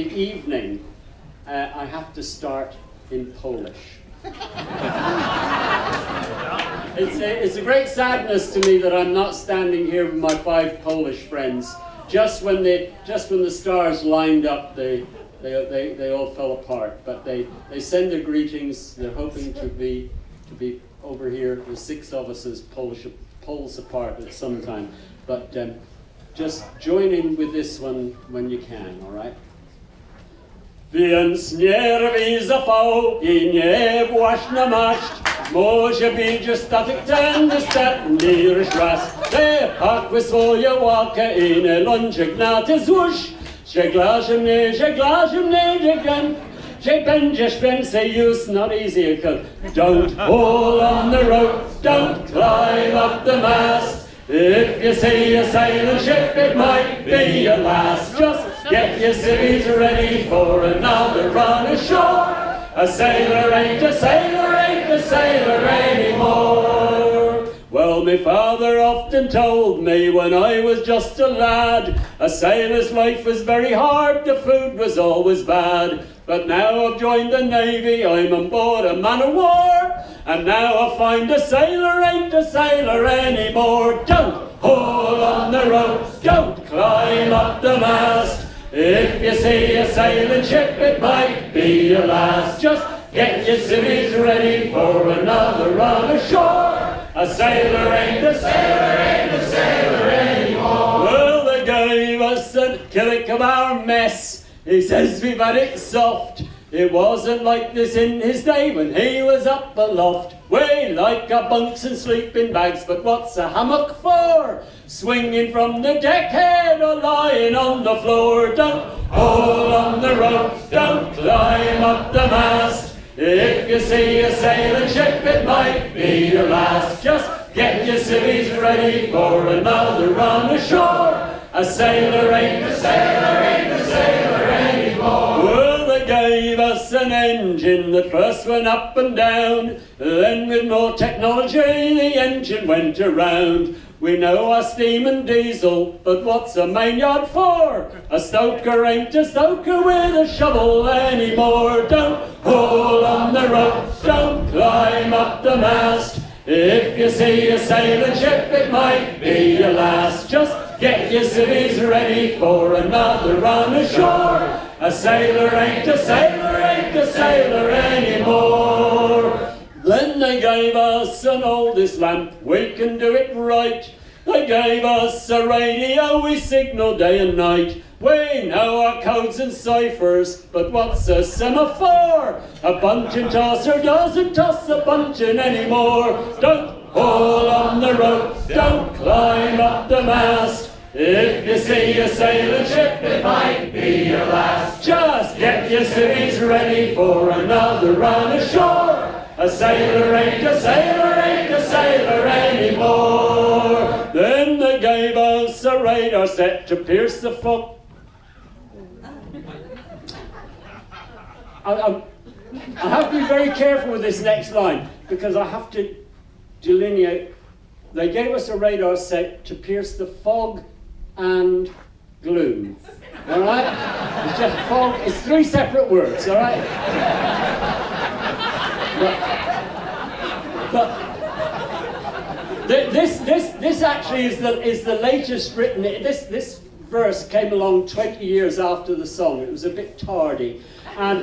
the evening, I have to start in Polish. It's a great sadness to me that I'm not standing here with my 5 Polish friends. Just when the stars lined up, they all fell apart. But they send their greetings. They're hoping to be over here, the 6 of us as poles apart at some time. But just join in with this one when you can, all right? Więc nie rwij zapału i nie właź na maść. Może widzisz statek ten ostatni już raz. Te hakły swoje łakę i na lądzie gnaty złóż. Żeglarzem nie, żeglarzem że będziesz więcej już not easy. Don't pull on the rope, don't climb up the mast. If you see a sailing ship, it might be your last. Just get your civvies ready for another run ashore. A sailor ain't a sailor, ain't a sailor anymore. Well, my father often told me when I was just a lad, a sailor's life was very hard, the food was always bad. But now I've joined the Navy, I'm on board a man of war, and now I find a sailor ain't a sailor anymore. Don't pull on the rope, don't climb up the mast. If you see a sailing ship, it might be your last. Just get your civvies ready for another run ashore. A sailor ain't a sailor, ain't a sailor anymore. Well, they gave us a killick of our mess. He says we've had it soft. It wasn't like this in his day when he was up aloft. We like our bunks and sleeping bags, but what's a hammock for? Swinging from the deckhead or lying on the floor. Don't pull on the rope, don't climb up the mast. If you see a sailing ship, it might be your last. Just get your civvies ready for another run ashore. A sailor ain't a sailor, ain't a sailor anymore. Well, they gave us an engine that first went up and down. Then with more technology, the engine went around. We know our steam and diesel, but what's a mainyard for? A stoker ain't a stoker with a shovel anymore. Don't pull on the rope, don't climb up the mast. If you see a sailing ship, it might be your last. Just get your civvies ready for another run ashore. A sailor ain't a sailor, ain't a sailor anymore. Then they gave us an oldest lamp, we can do it right. They gave us a radio, we signal day and night. We know our codes and ciphers, but what's a semaphore? A bunting tosser doesn't toss a bunting anymore. Don't pull on the rope, don't climb up the mast. If you see a sailing ship, it might be your last. Just get your civvies ready for another run ashore. A sailor ain't a sailor, ain't a sailor anymore. Then they gave us a radar set to pierce the fog. I have to be very careful with this next line because I have to delineate. They gave us a radar set to pierce the fog and gloom. All right? It's just fog. It's 3 separate words. All right? But this actually is the latest written. This verse came along 20 years after the song. It was a bit tardy, and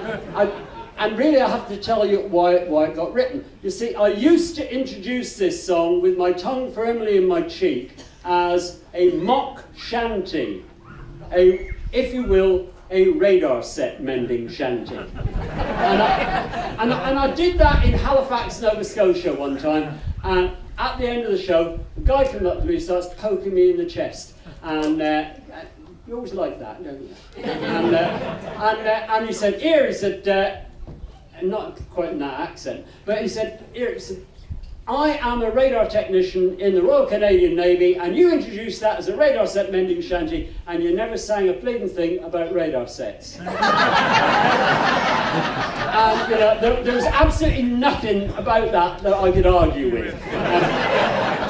really I have to tell you why it got written. You see, I used to introduce this song with my tongue firmly in my cheek as a mock shanty, if you will, a radar set mending shanty. And I did that in Halifax, Nova Scotia one time, and at the end of the show, a guy came up to me and starts poking me in the chest, and you always like that, don't you? And he said, here, he said, not quite in that accent, but he said, here, he said, I am a radar technician in the Royal Canadian Navy, and you introduced that as a radar set mending shanty, and you never sang a bleeding thing about radar sets. And you know, there was absolutely nothing about that I could argue with.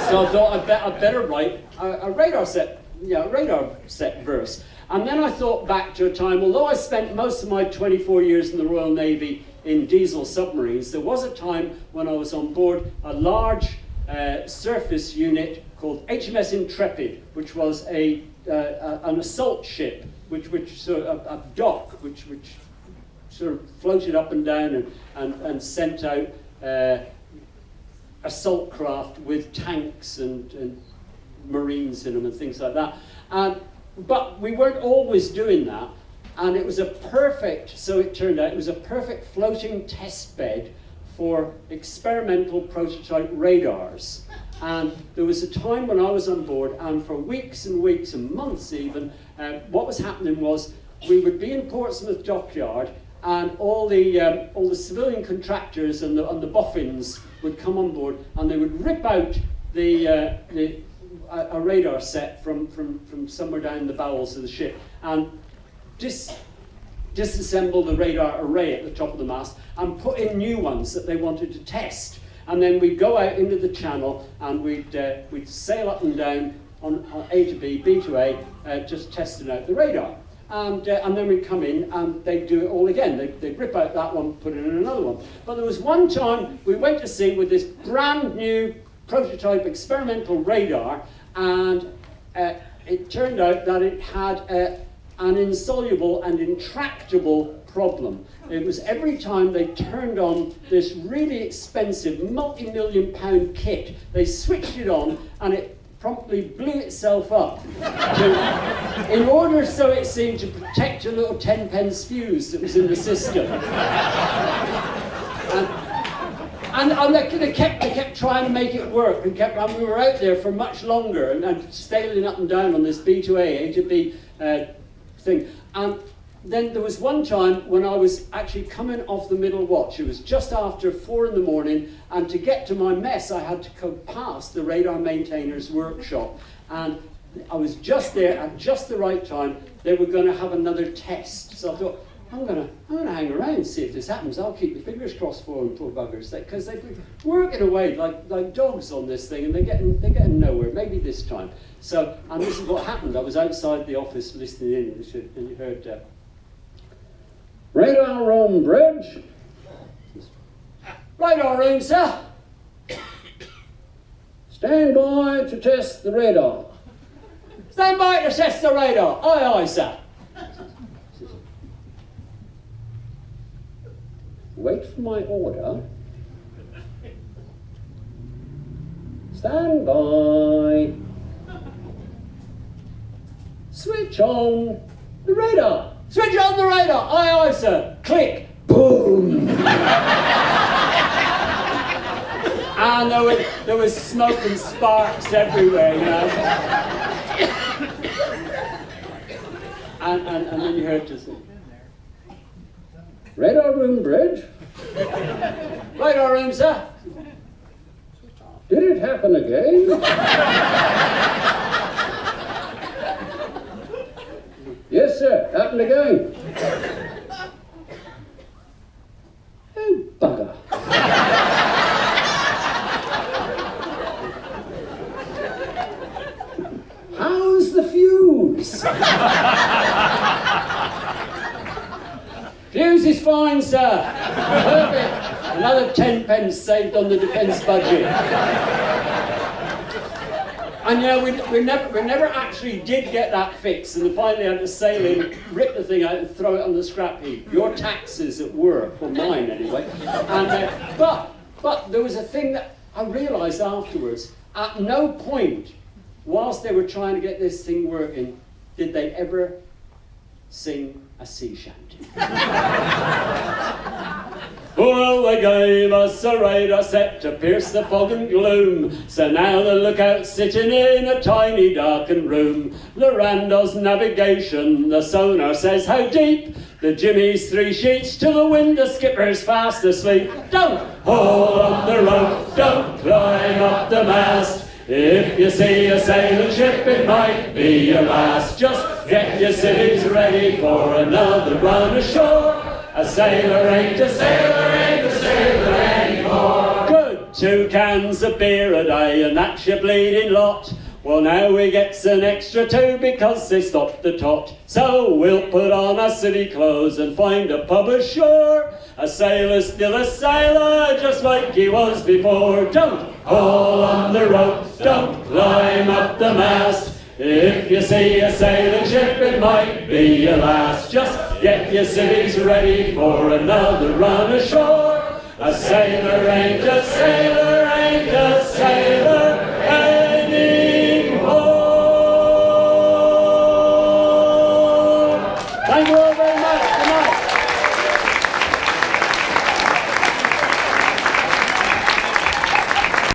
So I thought I'd better write a radar set radar set verse. And then I thought back to a time, although I spent most of my 24 years in the Royal Navy in diesel submarines, there was a time when I was on board a large surface unit called HMS Intrepid, which was an assault ship, which sort of a dock, which sort of floated up and down and sent out assault craft with tanks and marines in them and things like that. But we weren't always doing that, and it was a perfect, so it turned out, it was a perfect floating test bed for experimental prototype radars. And there was a time when I was on board, and for weeks and weeks and months even, what was happening was we would be in Portsmouth Dockyard, and all the civilian contractors and the boffins would come on board, and they would rip out a radar set from somewhere down the bowels of the ship and disassemble the radar array at the top of the mast and put in new ones that they wanted to test. And then we'd go out into the channel and we'd sail up and down on A to B, B to A, just testing out the radar. And then we'd come in and they'd do it all again. They'd rip out that one, put in another one. But there was one time we went to sea with this brand new prototype experimental radar, and it turned out that it had an insoluble and intractable problem. It was every time they turned on this really expensive multi-million-pound kit, they switched it on and it promptly blew itself up in order, so it seemed, to protect a little 10-pence fuse that was in the system. And they kept trying to make it work, and we were out there for much longer and sailing up and down on this B to A to B thing. And then there was one time when I was actually coming off the middle watch. It was just after 4 in the morning, and to get to my mess I had to go past the radar maintainer's workshop, and I was just there at just the right time. They were going to have another test, so I thought, I'm gonna hang around and see if this happens. I'll keep my fingers crossed for them, poor buggers, because they've been working away like dogs on this thing, and they're getting nowhere. Maybe this time. So, and this is what happened. I was outside the office listening in, and you heard radar room, bridge. Radar room, sir. Stand by to test the radar. Stand by to test the radar. Aye, aye, sir. Wait for my order. Stand by. Switch on the radar. Switch on the radar. Aye, aye, sir. Click. Boom. And there was smoke and sparks everywhere, you know. and then you heard just radar room, bridge. Radar room, sir. Did it happen again? Yes, sir. Happened again. Oh, bugger. How's the fuse? Fuse is fine, sir. Perfect. Another 10 pence saved on the defence budget. And yeah, we never actually did get that fixed, and finally had to sail in, rip the thing out and throw it on the scrap heap. Your taxes at work, or mine anyway. And, but there was a thing that I realised afterwards. At no point, whilst they were trying to get this thing working, did they ever sing a sea shanty. Well, they gave us a radar set to pierce the fog and gloom, so now the lookout's sitting in a tiny darkened room. The Randall's navigation, the sonar says how deep, the Jimmy's 3 sheets to the wind, the skipper's fast asleep. Don't haul up the rope, don't climb up the mast. If you see a sailing ship, it might be your last. Just get your civvies ready for another run ashore. A sailor ain't a sailor, ain't a sailor anymore. Good, 2 cans of beer a day, and that's your bleeding lot. Well, now we gets an extra 2 because they stopped the tot. So we'll put on our city clothes and find a pub ashore. A sailor's still a sailor, just like he was before. Don't haul on the rope, don't climb up the mast. If you see a sailing ship, it might be your last. Just get your civvies ready for another run ashore. A sailor ain't a sailor